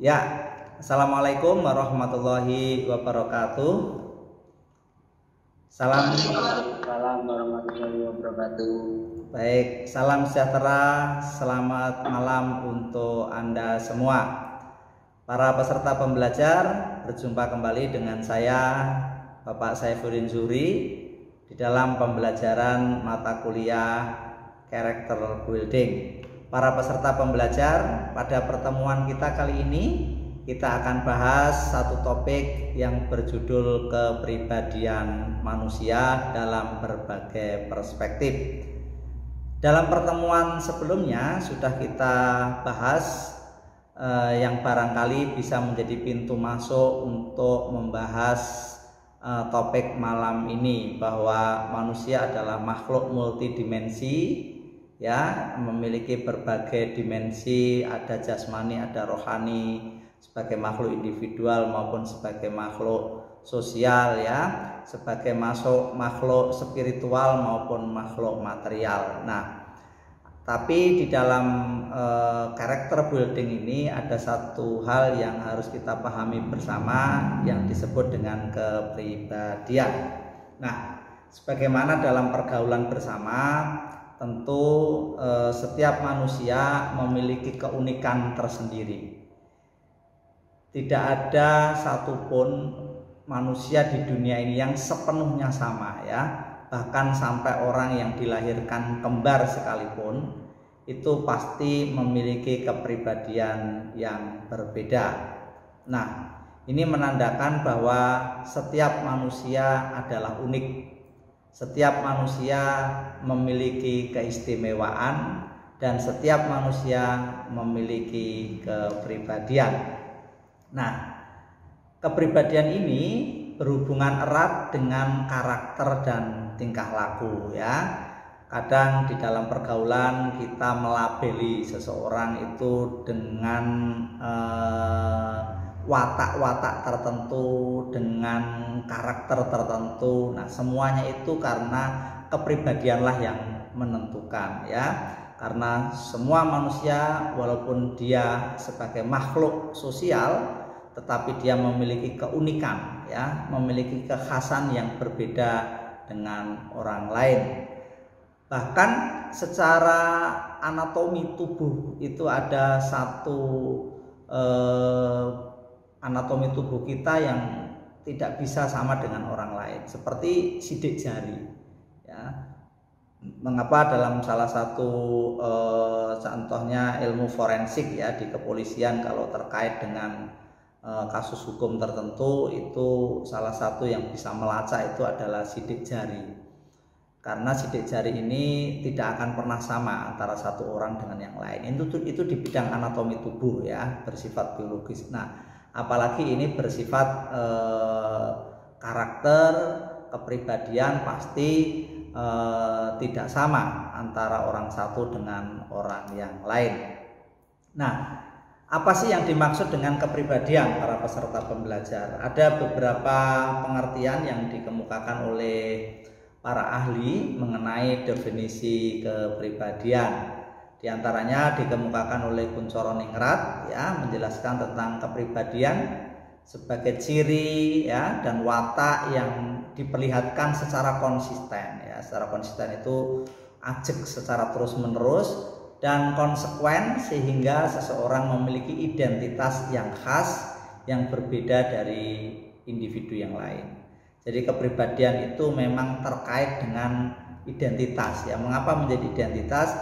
Ya, Assalamualaikum warahmatullahi wabarakatuh. Waalaikumsalam warahmatullahi wabarakatuh. Baik, salam sejahtera, selamat malam untuk Anda semua. Para peserta pembelajar, berjumpa kembali dengan saya, Bapak Saifuddin Zuhri, di dalam pembelajaran mata kuliah Character Building. Para peserta pembelajar, pada pertemuan kita kali ini kita akan bahas satu topik yang berjudul kepribadian manusia dalam berbagai perspektif. Dalam pertemuan sebelumnya sudah kita bahas yang barangkali bisa menjadi pintu masuk untuk membahas topik malam ini, bahwa manusia adalah makhluk multidimensi, ya, memiliki berbagai dimensi, ada jasmani, ada rohani, sebagai makhluk individual maupun sebagai makhluk sosial, ya, sebagai makhluk spiritual maupun makhluk material. Nah, tapi di dalam character building ini ada satu hal yang harus kita pahami bersama yang disebut dengan kepribadian. Nah, sebagaimana dalam pergaulan bersama, tentu setiap manusia memiliki keunikan tersendiri. Tidak ada satupun manusia di dunia ini yang sepenuhnya sama, ya. Bahkan sampai orang yang dilahirkan kembar sekalipun itu pasti memiliki kepribadian yang berbeda. Nah, ini menandakan bahwa setiap manusia adalah unik. Setiap manusia memiliki keistimewaan dan setiap manusia memiliki kepribadian. Nah, kepribadian ini berhubungan erat dengan karakter dan tingkah laku, ya. Kadang di dalam pergaulan kita melabeli seseorang itu dengan watak-watak tertentu, dengan karakter tertentu. Nah, semuanya itu karena kepribadianlah yang menentukan, ya. Karena semua manusia walaupun dia sebagai makhluk sosial, tetapi dia memiliki keunikan, ya, memiliki kekhasan yang berbeda dengan orang lain. Bahkan secara anatomi tubuh itu ada satu anatomi tubuh kita yang tidak bisa sama dengan orang lain, seperti sidik jari, ya. Mengapa dalam salah satu contohnya ilmu forensik, ya, di kepolisian, kalau terkait dengan kasus hukum tertentu, itu salah satu yang bisa melacak itu adalah sidik jari. Karena sidik jari ini tidak akan pernah sama antara satu orang dengan yang lain. Itu di bidang anatomi tubuh, ya, bersifat biologis. Nah, apalagi ini bersifat karakter, kepribadian, pasti tidak sama antara orang satu dengan orang yang lain. Nah, apa sih yang dimaksud dengan kepribadian, para peserta pembelajar? Ada beberapa pengertian yang dikemukakan oleh para ahli mengenai definisi kepribadian. Di antaranya dikemukakan oleh Kuncoro Ningrat, ya, menjelaskan tentang kepribadian sebagai ciri, ya, dan watak yang diperlihatkan secara konsisten, ya. Secara konsisten itu ajeg secara terus-menerus dan konsekuen, sehingga seseorang memiliki identitas yang khas yang berbeda dari individu yang lain. Jadi kepribadian itu memang terkait dengan identitas, ya. Mengapa menjadi identitas?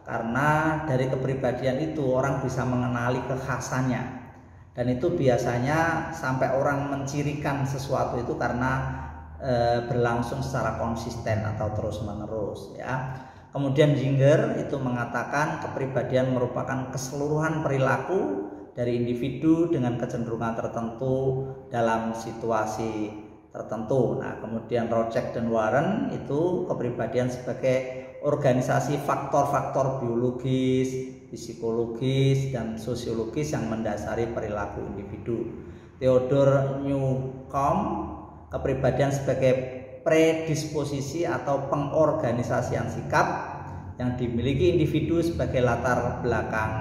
Karena dari kepribadian itu orang bisa mengenali kekhasannya, dan itu biasanya sampai orang mencirikan sesuatu itu karena berlangsung secara konsisten atau terus-menerus, ya. Kemudian Singer itu mengatakan kepribadian merupakan keseluruhan perilaku dari individu dengan kecenderungan tertentu dalam situasi tertentu. Nah, kemudian Rocek dan Warren itu kepribadian sebagai organisasi faktor-faktor biologis, psikologis, dan sosiologis yang mendasari perilaku individu. Theodore Newcomb kepribadian sebagai predisposisi atau pengorganisasian sikap yang dimiliki individu sebagai latar belakang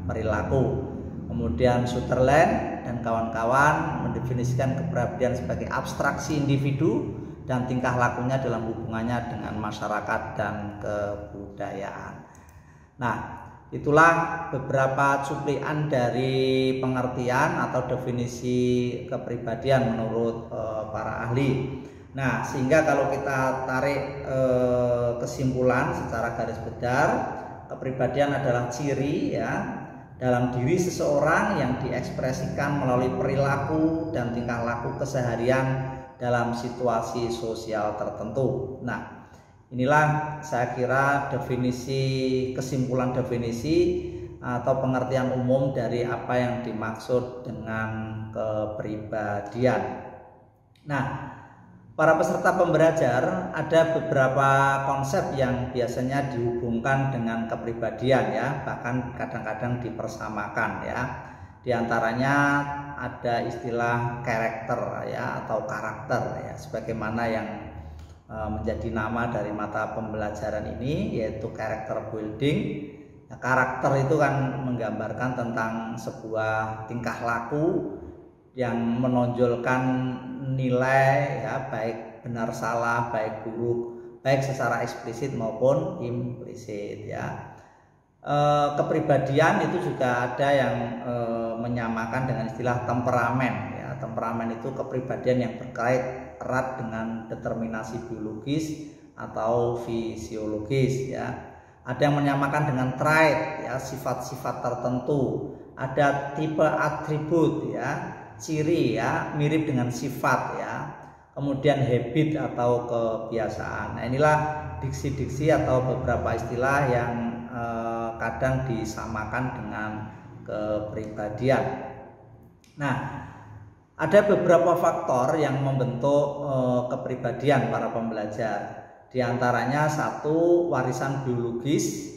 perilaku. Kemudian Sutherland dan kawan-kawan mendefinisikan kepribadian sebagai abstraksi individu dan tingkah lakunya dalam hubungannya dengan masyarakat dan kebudayaan. Nah, itulah beberapa cuplikan dari pengertian atau definisi kepribadian menurut para ahli. Nah, sehingga kalau kita tarik kesimpulan secara garis besar, kepribadian adalah ciri ya dalam diri seseorang yang diekspresikan melalui perilaku dan tingkah laku keseharian dalam situasi sosial tertentu. Nah, inilah saya kira kesimpulan definisi atau pengertian umum dari apa yang dimaksud dengan kepribadian. Nah, para peserta pembelajar, ada beberapa konsep yang biasanya dihubungkan dengan kepribadian ya, bahkan kadang-kadang dipersamakan ya. Di antaranya ada istilah karakter ya atau karakter ya, sebagaimana yang menjadi nama dari mata pembelajaran ini, yaitu character building. Nah, karakter itu kan menggambarkan tentang sebuah tingkah laku yang menonjolkan nilai ya, baik benar salah, baik buruk, baik secara eksplisit maupun implisit ya. Kepribadian itu juga ada yang menyamakan dengan istilah temperamen ya. Temperamen itu kepribadian yang berkait erat dengan determinasi biologis atau fisiologis ya. Ada yang menyamakan dengan trait ya, sifat-sifat tertentu. Ada tipe atribut ya, ciri ya, mirip dengan sifat ya. Kemudian habit atau kebiasaan. Nah, inilah diksi-diksi atau beberapa istilah yang kadang disamakan dengan kepribadian. Nah, ada beberapa faktor yang membentuk kepribadian para pembelajar. Di antaranya satu, warisan biologis.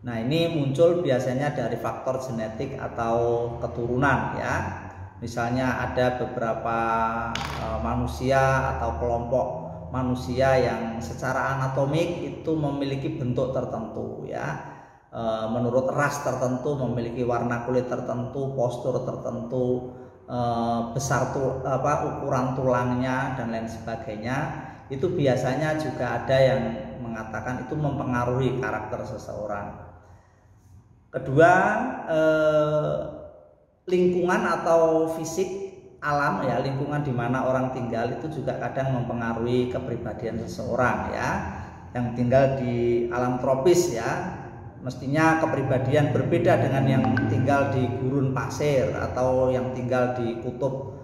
Nah, ini muncul biasanya dari faktor genetik atau keturunan ya. Misalnya ada beberapa manusia atau kelompok manusia yang secara anatomik itu memiliki bentuk tertentu ya. Menurut ras tertentu, memiliki warna kulit tertentu, postur tertentu, ukuran tulangnya dan lain sebagainya. Itu biasanya juga ada yang mengatakan itu mempengaruhi karakter seseorang. Kedua, lingkungan atau fisik alam ya, lingkungan di mana orang tinggal itu juga kadang mempengaruhi kepribadian seseorang ya. Yang tinggal di alam tropis ya, mestinya kepribadian berbeda dengan yang tinggal di gurun pasir atau yang tinggal di kutub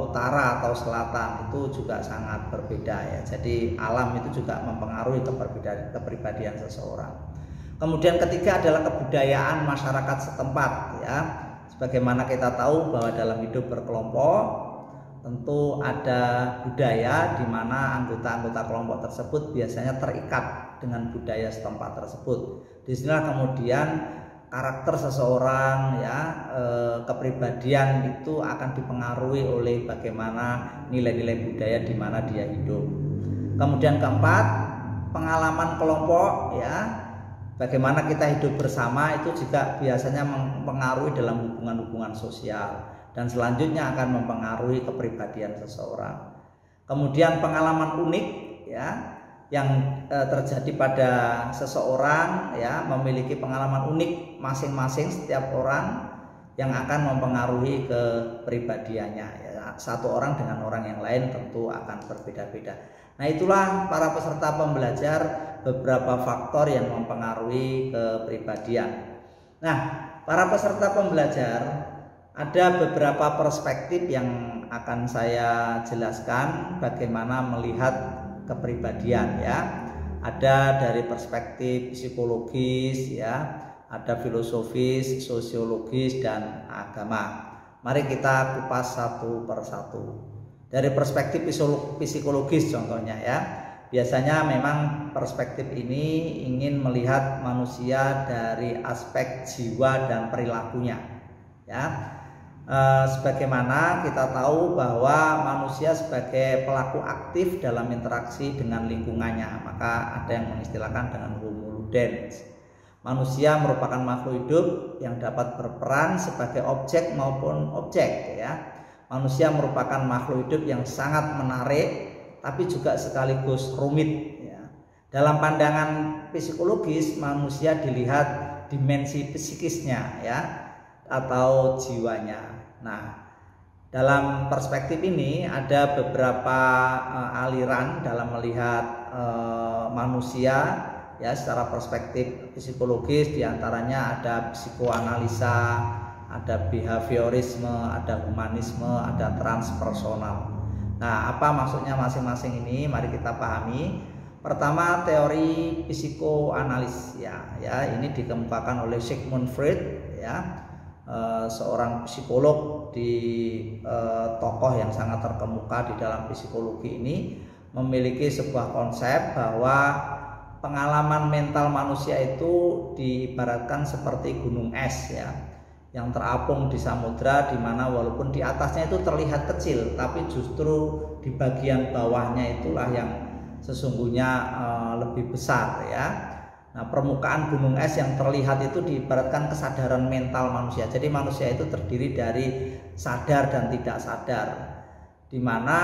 utara atau selatan, itu juga sangat berbeda ya. Jadi alam itu juga mempengaruhi kepribadian seseorang. Kemudian ketiga adalah kebudayaan masyarakat setempat ya. Sebagaimana kita tahu bahwa dalam hidup berkelompok tentu ada budaya di mana anggota-anggota kelompok tersebut biasanya terikat dengan budaya setempat tersebut. Disinilah kemudian karakter seseorang ya, kepribadian itu akan dipengaruhi oleh bagaimana nilai-nilai budaya di mana dia hidup. Kemudian keempat, pengalaman kelompok ya. Bagaimana kita hidup bersama itu juga biasanya mempengaruhi dalam hubungan-hubungan sosial dan selanjutnya akan mempengaruhi kepribadian seseorang. Kemudian pengalaman unik ya yang terjadi pada seseorang ya, memiliki pengalaman unik masing-masing setiap orang yang akan mempengaruhi kepribadiannya ya. Satu orang dengan orang yang lain tentu akan berbeda-beda. Nah, itulah para peserta pembelajar beberapa faktor yang mempengaruhi kepribadian. Nah, para peserta pembelajar, ada beberapa perspektif yang akan saya jelaskan bagaimana melihat kepribadian ya. Ada dari perspektif psikologis ya, ada filosofis, sosiologis dan agama. Mari kita kupas satu persatu. Dari perspektif psikologis contohnya ya. Biasanya memang perspektif ini ingin melihat manusia dari aspek jiwa dan perilakunya ya. Sebagaimana kita tahu bahwa manusia sebagai pelaku aktif dalam interaksi dengan lingkungannya, maka ada yang mengistilahkan dengan homo ludens. Manusia merupakan makhluk hidup yang dapat berperan sebagai objek maupun objek ya. Manusia merupakan makhluk hidup yang sangat menarik tapi juga sekaligus rumit ya. Dalam pandangan psikologis, manusia dilihat dimensi psikisnya ya atau jiwanya. Nah, dalam perspektif ini ada beberapa aliran dalam melihat manusia ya secara perspektif psikologis, diantaranya ada psikoanalisa, ada behaviorisme, ada humanisme, ada transpersonal. Nah, apa maksudnya masing-masing ini? Mari kita pahami. Pertama, teori psikoanalis ya ini dikemukakan oleh Sigmund Freud ya, seorang psikolog di tokoh yang sangat terkemuka di dalam psikologi ini, memiliki sebuah konsep bahwa pengalaman mental manusia itu diibaratkan seperti gunung es ya, yang terapung di samudra, di mana walaupun di atasnya itu terlihat kecil, tapi justru di bagian bawahnya itulah yang sesungguhnya lebih besar ya. Nah, permukaan gunung es yang terlihat itu diibaratkan kesadaran mental manusia. Jadi manusia itu terdiri dari sadar dan tidak sadar, di mana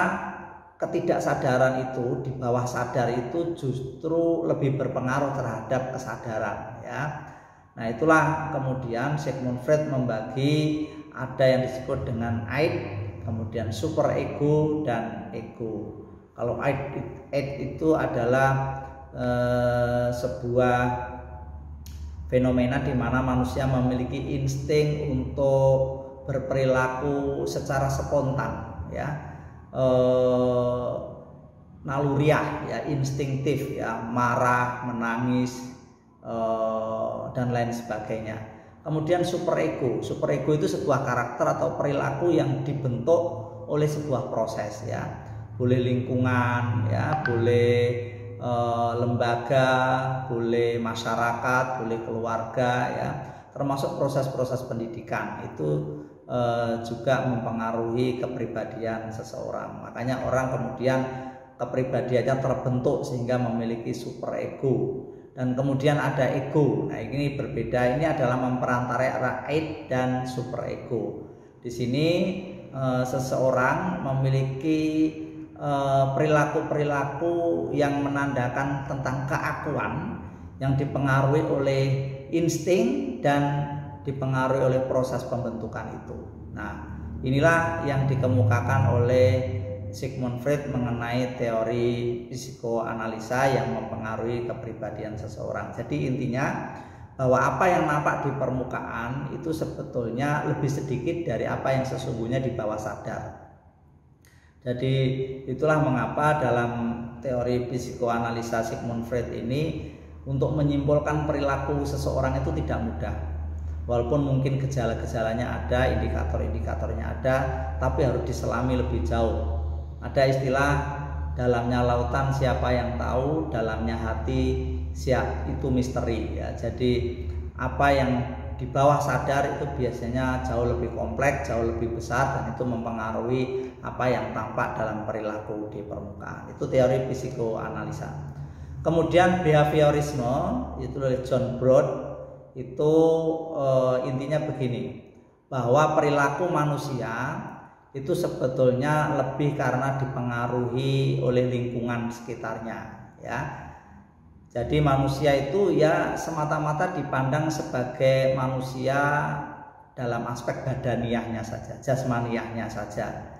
ketidaksadaran itu di bawah sadar itu justru lebih berpengaruh terhadap kesadaran ya. Nah, itulah kemudian Sigmund Freud membagi ada yang disebut dengan id, kemudian super ego dan ego. Kalau id itu adalah sebuah fenomena di mana manusia memiliki insting untuk berperilaku secara spontan ya. Naluriah ya, instinktif ya, marah, menangis dan lain sebagainya. Kemudian super ego itu sebuah karakter atau perilaku yang dibentuk oleh sebuah proses ya, boleh lingkungan ya, boleh lembaga, boleh masyarakat, boleh keluarga ya, termasuk proses-proses pendidikan itu juga mempengaruhi kepribadian seseorang. Makanya orang kemudian kepribadiannya terbentuk sehingga memiliki super ego. Dan kemudian ada ego. Nah, ini berbeda. Ini adalah memperantarai id dan super ego. Di sini seseorang memiliki perilaku-perilaku yang menandakan tentang keakuan yang dipengaruhi oleh insting dan dipengaruhi oleh proses pembentukan itu. Nah, inilah yang dikemukakan oleh Sigmund Freud mengenai teori psikoanalisa yang mempengaruhi kepribadian seseorang. Jadi intinya bahwa apa yang nampak di permukaan itu sebetulnya lebih sedikit dari apa yang sesungguhnya di bawah sadar. Jadi itulah mengapa dalam teori psikoanalisa Sigmund Freud ini untuk menyimpulkan perilaku seseorang itu tidak mudah. Walaupun mungkin gejala-gejalanya ada, indikator-indikatornya ada, tapi harus diselami lebih jauh. Ada istilah dalamnya lautan siapa yang tahu, dalamnya hati siap itu misteri ya. Jadi apa yang di bawah sadar itu biasanya jauh lebih kompleks, jauh lebih besar, dan itu mempengaruhi apa yang tampak dalam perilaku di permukaan. Itu teori psikoanalisa. Kemudian behaviorisme itu oleh John Broad itu intinya begini, bahwa perilaku manusia itu sebetulnya lebih karena dipengaruhi oleh lingkungan sekitarnya ya. Jadi manusia itu ya semata-mata dipandang sebagai manusia dalam aspek badaniahnya saja, jasmaniahnya saja.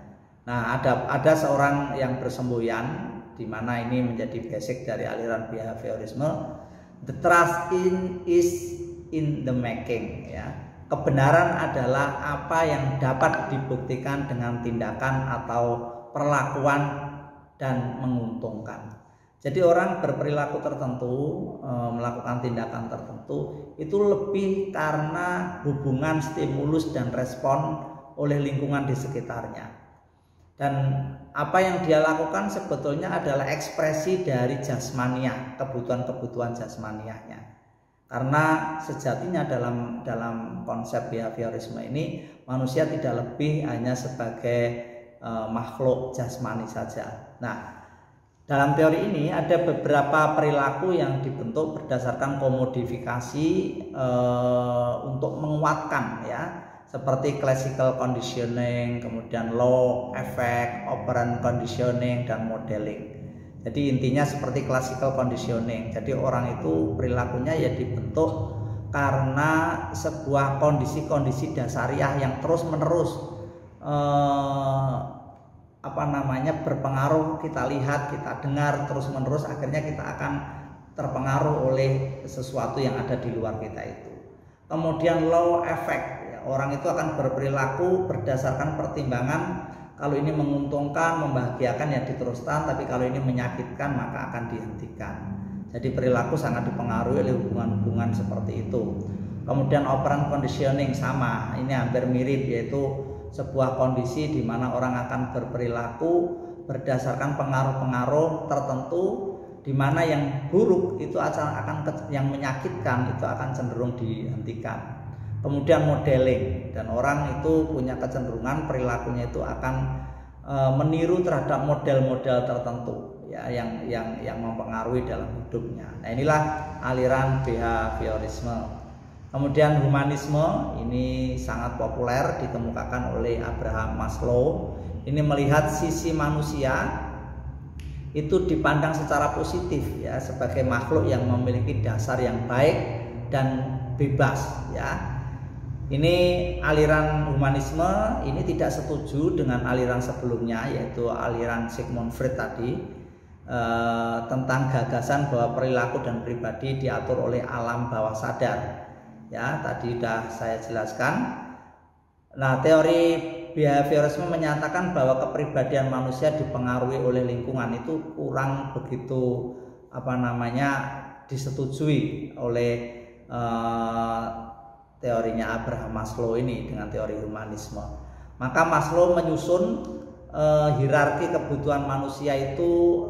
Nah, ada seorang yang bersemboyan, di mana ini menjadi basic dari aliran behaviorisme. The trust is in the making ya. Kebenaran adalah apa yang dapat dibuktikan dengan tindakan atau perlakuan dan menguntungkan. Jadi orang berperilaku tertentu, melakukan tindakan tertentu itu lebih karena hubungan stimulus dan respon oleh lingkungan di sekitarnya. Dan apa yang dia lakukan sebetulnya adalah ekspresi dari jasmaniah, kebutuhan-kebutuhan jasmaniahnya. Karena sejatinya dalam konsep behaviorisme ini manusia tidak lebih hanya sebagai makhluk jasmani saja. Nah, Dalam teori ini ada beberapa perilaku yang dibentuk berdasarkan komodifikasi untuk menguatkan ya, seperti classical conditioning, kemudian law, effect, operant conditioning, dan modeling. Jadi intinya seperti classical conditioning. Jadi orang itu perilakunya ya dibentuk karena sebuah kondisi-kondisi dasariah yang terus-menerus berpengaruh, kita lihat, kita dengar terus-menerus, akhirnya kita akan terpengaruh oleh sesuatu yang ada di luar kita itu. Kemudian law effect, ya, orang itu akan berperilaku berdasarkan pertimbangan, kalau ini menguntungkan, membahagiakan ya diteruskan, tapi kalau ini menyakitkan maka akan dihentikan. Jadi perilaku sangat dipengaruhi oleh hubungan-hubungan seperti itu. Kemudian operant conditioning sama, ini hampir mirip, yaitu sebuah kondisi di mana orang akan berperilaku berdasarkan pengaruh-pengaruh tertentu, di mana yang buruk itu yang menyakitkan itu akan cenderung dihentikan. Kemudian modeling, dan orang itu punya kecenderungan perilakunya itu akan meniru terhadap model-model tertentu ya, yang mempengaruhi dalam hidupnya. Nah, inilah aliran behaviorisme. Kemudian humanisme, ini sangat populer, dikemukakan oleh Abraham Maslow. Ini melihat sisi manusia itu dipandang secara positif ya, sebagai makhluk yang memiliki dasar yang baik dan bebas ya. Ini aliran humanisme ini tidak setuju dengan aliran sebelumnya, yaitu aliran Sigmund Freud tadi, tentang gagasan bahwa perilaku dan pribadi diatur oleh alam bawah sadar. Ya, tadi sudah saya jelaskan. Nah, teori behaviorisme menyatakan bahwa kepribadian manusia dipengaruhi oleh lingkungan itu kurang begitu disetujui oleh teorinya Abraham Maslow ini dengan teori humanisme. Maka Maslow menyusun hierarki kebutuhan manusia itu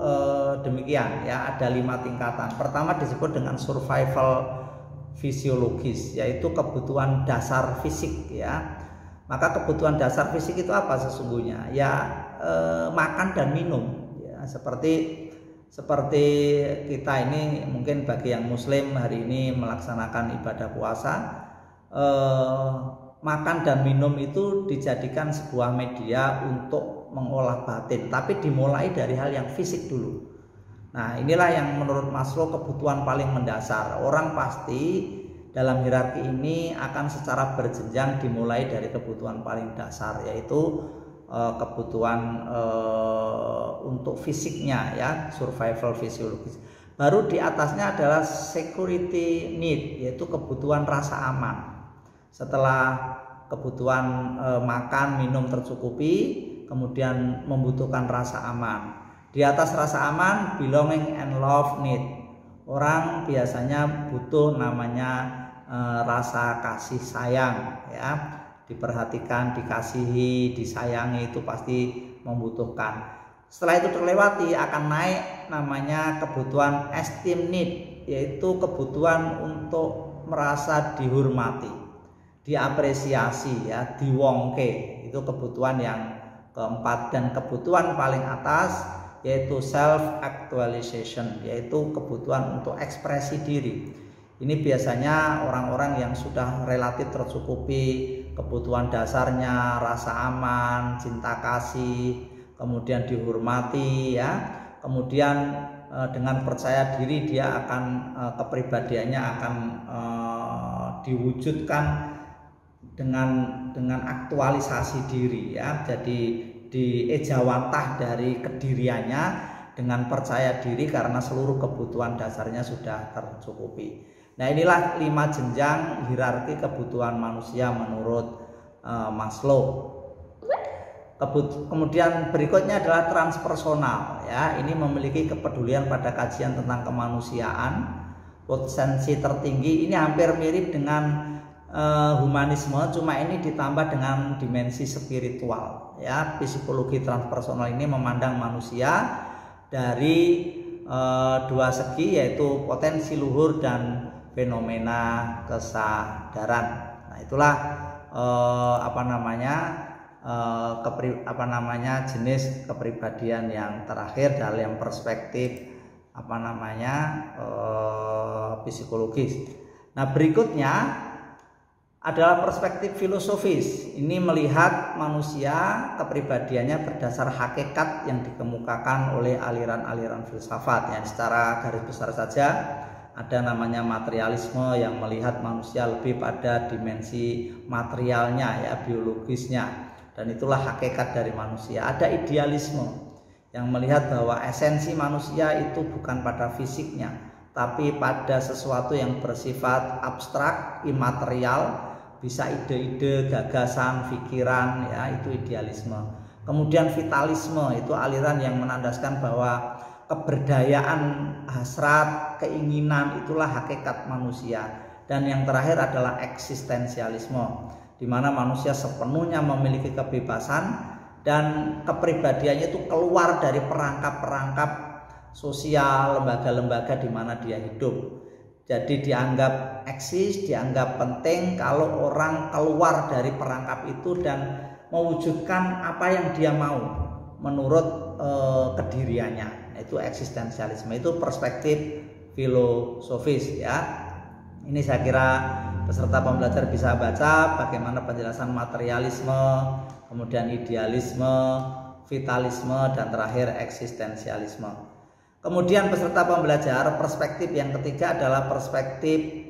demikian ya, ada 5 tingkatan. Pertama disebut dengan survival fisiologis, yaitu kebutuhan dasar fisik ya. Maka kebutuhan dasar fisik itu apa sesungguhnya? Ya makan dan minum ya, seperti kita ini mungkin bagi yang muslim hari ini melaksanakan ibadah puasa, makan dan minum itu dijadikan sebuah media untuk mengolah batin, tapi dimulai dari hal yang fisik dulu. Nah, inilah yang menurut Maslow kebutuhan paling mendasar. Orang pasti dalam hierarki ini akan secara berjenjang dimulai dari kebutuhan paling dasar, yaitu kebutuhan untuk fisiknya ya, survival fisiologis. Baru di atasnya adalah security need, yaitu kebutuhan rasa aman. Setelah kebutuhan makan, minum tercukupi, kemudian membutuhkan rasa aman. Di atas rasa aman, belonging and love need. Orang biasanya butuh namanya rasa kasih sayang ya, diperhatikan, dikasihi, disayangi, itu pasti membutuhkan. Setelah itu terlewati akan naik namanya kebutuhan esteem need, yaitu kebutuhan untuk merasa dihormati, diapresiasi ya, diwongke. Itu kebutuhan yang keempat. Dan kebutuhan paling atas yaitu self actualization, yaitu kebutuhan untuk ekspresi diri. Ini biasanya orang-orang yang sudah relatif tercukupi kebutuhan dasarnya, rasa aman, cinta kasih, kemudian dihormati ya. Kemudian dengan percaya diri dia akan kepribadiannya akan diwujudkan dengan aktualisasi diri ya. Jadi diejawantah dari kediriannya dengan percaya diri karena seluruh kebutuhan dasarnya sudah tercukupi. Nah, inilah 5 jenjang hierarki kebutuhan manusia menurut Maslow. Kemudian berikutnya adalah transpersonal ya. Ini memiliki kepedulian pada kajian tentang kemanusiaan, potensi tertinggi. Ini hampir mirip dengan humanisme, cuma ini ditambah dengan dimensi spiritual ya. Psikologi transpersonal ini memandang manusia dari 2 segi, yaitu potensi luhur dan fenomena kesadaran. Nah, itulah jenis kepribadian yang terakhir dalam perspektif psikologis. Nah, berikutnya adalah perspektif filosofis. Ini melihat manusia kepribadiannya berdasar hakikat yang dikemukakan oleh aliran-aliran filsafat. Yang secara garis besar saja ada namanya materialisme yang melihat manusia lebih pada dimensi materialnya, ya, biologisnya, dan itulah hakikat dari manusia. Ada idealisme yang melihat bahwa esensi manusia itu bukan pada fisiknya, tapi pada sesuatu yang bersifat abstrak, imaterial, bisa ide-ide, gagasan, pikiran, ya, itu idealisme. Kemudian vitalisme, itu aliran yang menandaskan bahwa keberdayaan, hasrat, keinginan itulah hakikat manusia. Dan yang terakhir adalah eksistensialisme, di mana manusia sepenuhnya memiliki kebebasan dan kepribadiannya itu keluar dari perangkap-perangkap sosial, lembaga-lembaga di mana dia hidup. Jadi dianggap eksis, dianggap penting kalau orang keluar dari perangkap itu dan mewujudkan apa yang dia mau menurut kediriannya. Itu eksistensialisme, itu perspektif filosofis, ya. Ini saya kira peserta pembelajar bisa baca bagaimana penjelasan materialisme, kemudian idealisme, vitalisme, dan terakhir eksistensialisme. Kemudian peserta pembelajar, perspektif yang ketiga adalah perspektif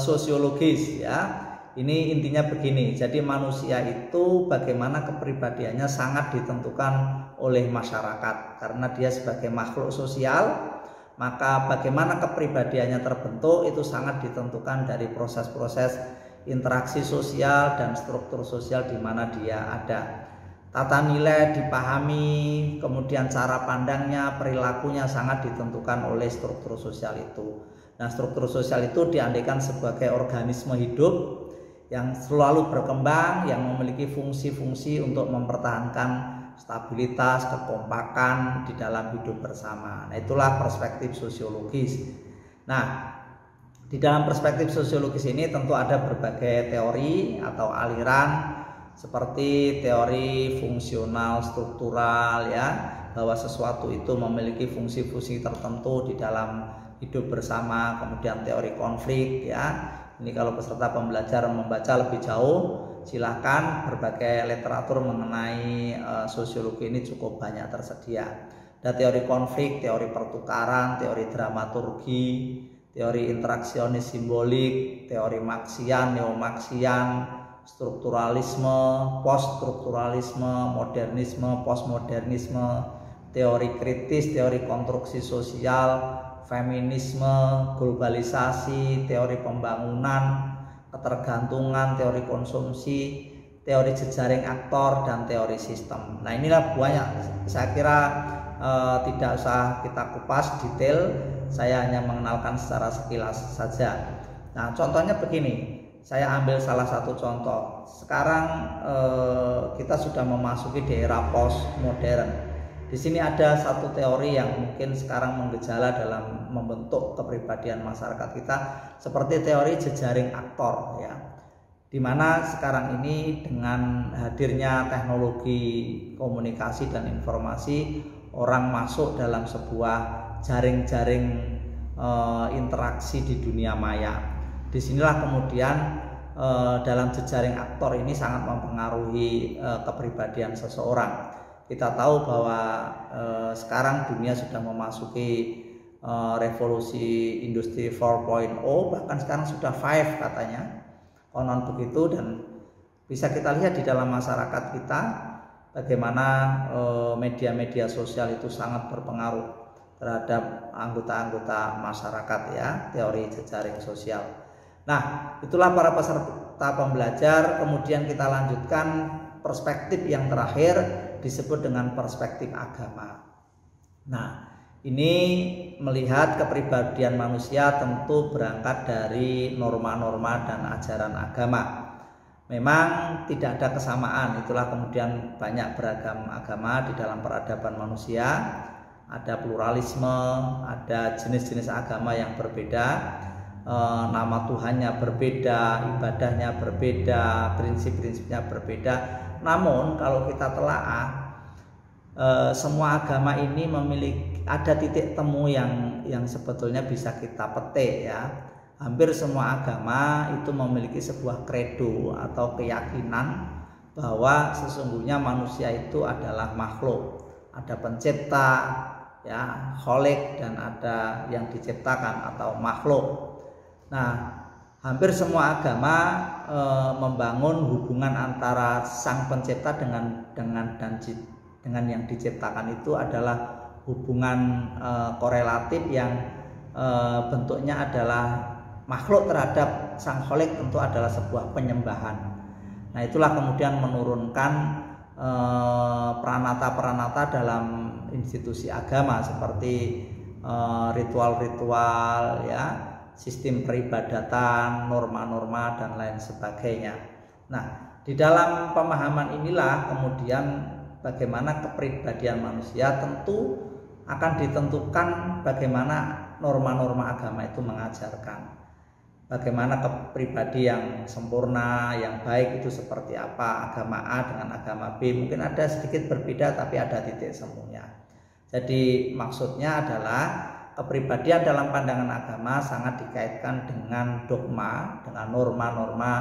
sosiologis, ya. Ini intinya begini, jadi manusia itu bagaimana kepribadiannya sangat ditentukan oleh masyarakat, karena dia sebagai makhluk sosial, maka bagaimana kepribadiannya terbentuk itu sangat ditentukan dari proses-proses interaksi sosial dan struktur sosial di mana dia ada. Tata nilai dipahami, kemudian cara pandangnya, perilakunya sangat ditentukan oleh struktur sosial itu. Nah, struktur sosial itu diandaikan sebagai organisme hidup yang selalu berkembang, yang memiliki fungsi-fungsi untuk mempertahankan stabilitas, kekompakan di dalam hidup bersama. Nah, itulah perspektif sosiologis. Nah, di dalam perspektif sosiologis ini tentu ada berbagai teori atau aliran seperti teori fungsional struktural, ya, bahwa sesuatu itu memiliki fungsi-fungsi tertentu di dalam hidup bersama. Kemudian teori konflik, ya. Ini kalau peserta pembelajar membaca lebih jauh, silakan, berbagai literatur mengenai sosiologi ini cukup banyak tersedia. Ada teori konflik, teori pertukaran, teori dramaturgi, teori interaksionis simbolik, teori Marxian, neo-Marxian, strukturalisme, poststrukturalisme, modernisme, postmodernisme, teori kritis, teori konstruksi sosial, feminisme, globalisasi, teori pembangunan, ketergantungan, teori konsumsi, teori jejaring aktor, dan teori sistem. Nah, inilah banyak, saya kira tidak usah kita kupas detail, saya hanya mengenalkan secara sekilas saja. Nah, contohnya begini, saya ambil salah satu contoh. Sekarang kita sudah memasuki di era postmodern. Di sini ada satu teori yang mungkin sekarang menggejala dalam membentuk kepribadian masyarakat kita, seperti teori jejaring aktor, ya. Dimana sekarang ini dengan hadirnya teknologi komunikasi dan informasi, orang masuk dalam sebuah jaring-jaring interaksi di dunia maya. Disinilah kemudian dalam jejaring aktor ini sangat mempengaruhi kepribadian seseorang. Kita tahu bahwa sekarang dunia sudah memasuki revolusi industri 4.0, bahkan sekarang sudah 5 katanya, konon begitu. Dan bisa kita lihat di dalam masyarakat kita bagaimana media-media sosial itu sangat berpengaruh terhadap anggota-anggota masyarakat, ya, teori jejaring sosial. Nah, itulah para peserta pembelajar. Kemudian kita lanjutkan perspektif yang terakhir, disebut dengan perspektif agama. Nah, ini melihat kepribadian manusia tentu berangkat dari norma-norma dan ajaran agama. Memang tidak ada kesamaan, itulah kemudian banyak beragam agama di dalam peradaban manusia. Ada pluralisme, ada jenis-jenis agama yang berbeda. nama Tuhannya berbeda, ibadahnya berbeda, prinsip-prinsipnya berbeda. Namun kalau kita telaah, semua agama ini memiliki ada titik temu yang sebetulnya bisa kita petik ya. Hampir semua agama itu memiliki sebuah kredo atau keyakinan bahwa sesungguhnya manusia itu adalah makhluk, ada pencipta ya, kholik, dan ada yang diciptakan atau makhluk. Nah, hampir semua agama membangun hubungan antara sang pencipta dengan yang diciptakan itu adalah hubungan korelatif yang bentuknya adalah makhluk terhadap sang kholik tentu adalah sebuah penyembahan. Nah, itulah kemudian menurunkan peranata-peranata dalam institusi agama seperti ritual-ritual ya, sistem peribadatan, norma-norma dan lain sebagainya. Nah, di dalam pemahaman inilah kemudian bagaimana kepribadian manusia tentu akan ditentukan bagaimana norma-norma agama itu mengajarkan. Bagaimana kepribadi yang sempurna, yang baik itu seperti apa, agama A dengan agama B mungkin ada sedikit berbeda tapi ada titik temunya. Jadi maksudnya adalah kepribadian dalam pandangan agama sangat dikaitkan dengan dogma, dengan norma-norma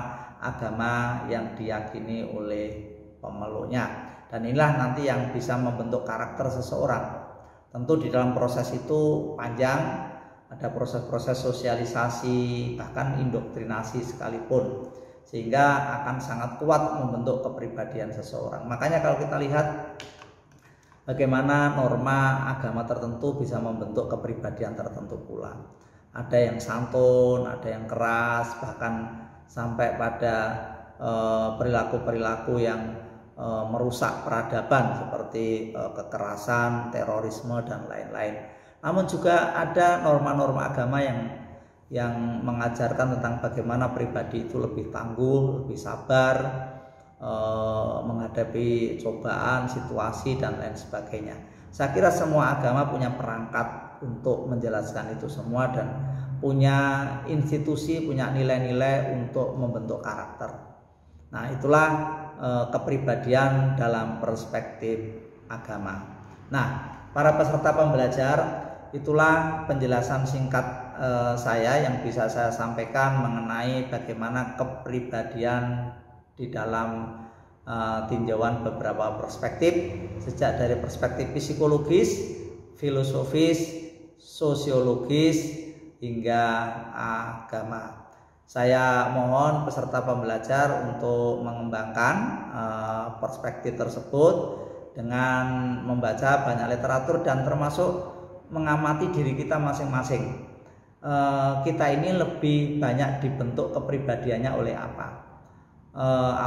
agama yang diyakini oleh pemeluknya. Dan inilah nanti yang bisa membentuk karakter seseorang. Tentu di dalam proses itu panjang, ada proses-proses sosialisasi, bahkan indoktrinasi sekalipun, sehingga akan sangat kuat membentuk kepribadian seseorang. Makanya kalau kita lihat bagaimana norma agama tertentu bisa membentuk kepribadian tertentu pula. Ada yang santun, ada yang keras, bahkan sampai pada perilaku-perilaku yang merusak peradaban seperti kekerasan, terorisme dan lain-lain. Namun juga ada norma-norma agama yang mengajarkan tentang bagaimana pribadi itu lebih tangguh, lebih sabar menghadapi cobaan, situasi dan lain sebagainya. Saya kira semua agama punya perangkat untuk menjelaskan itu semua dan punya institusi, punya nilai-nilai untuk membentuk karakter. Nah, itulah kepribadian dalam perspektif agama. Nah, para peserta pembelajar, itulah penjelasan singkat saya yang bisa saya sampaikan mengenai bagaimana kepribadian di dalam tinjauan beberapa perspektif, sejak dari perspektif psikologis, filosofis, sosiologis hingga agama. Saya mohon peserta pembelajar untuk mengembangkan perspektif tersebut dengan membaca banyak literatur dan termasuk mengamati diri kita masing-masing. Kita ini lebih banyak dibentuk kepribadiannya oleh apa?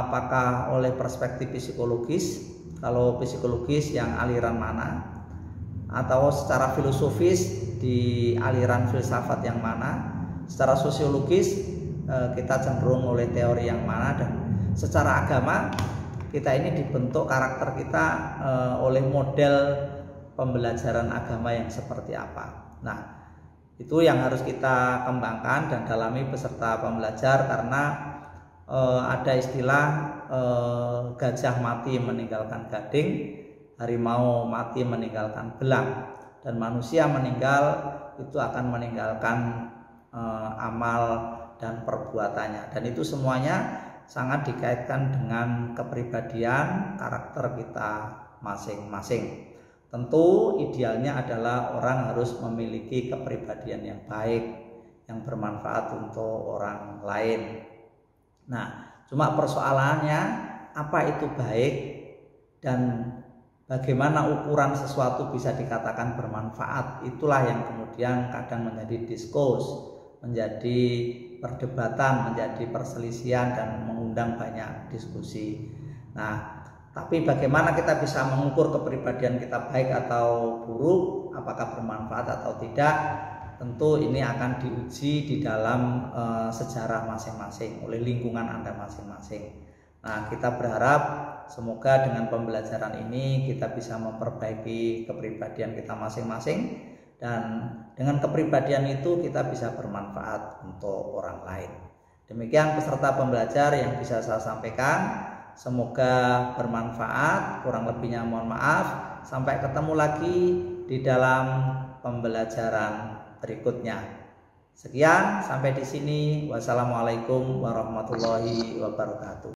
Apakah oleh perspektif psikologis? Kalau psikologis yang aliran mana? Atau secara filosofis di aliran filsafat yang mana? Secara sosiologis kita cenderung oleh teori yang mana? Dan secara agama kita ini dibentuk karakter kita oleh model pembelajaran agama yang seperti apa. Nah, itu yang harus kita kembangkan dan dalami peserta pembelajar, karena ada istilah gajah mati meninggalkan gading, harimau mati meninggalkan belang, dan manusia meninggal itu akan meninggalkan amal dan perbuatannya. Dan itu semuanya sangat dikaitkan dengan kepribadian karakter kita masing-masing. Tentu idealnya adalah orang harus memiliki kepribadian yang baik, yang bermanfaat untuk orang lain. Nah, cuma persoalannya apa itu baik dan bagaimana ukuran sesuatu bisa dikatakan bermanfaat. Itulah yang kemudian kadang menjadi diskus, menjadi perdebatan, menjadi perselisihan dan mengundang banyak diskusi. Nah, tapi bagaimana kita bisa mengukur kepribadian kita baik atau buruk, apakah bermanfaat atau tidak, tentu ini akan diuji di dalam sejarah masing-masing oleh lingkungan Anda masing-masing. Nah, kita berharap semoga dengan pembelajaran ini kita bisa memperbaiki kepribadian kita masing-masing dan dengan kepribadian itu kita bisa bermanfaat untuk orang lain. Demikian peserta pembelajar yang bisa saya sampaikan. Semoga bermanfaat, kurang lebihnya mohon maaf. Sampai ketemu lagi di dalam pembelajaran berikutnya. Sekian, sampai di sini. Wassalamualaikum warahmatullahi wabarakatuh.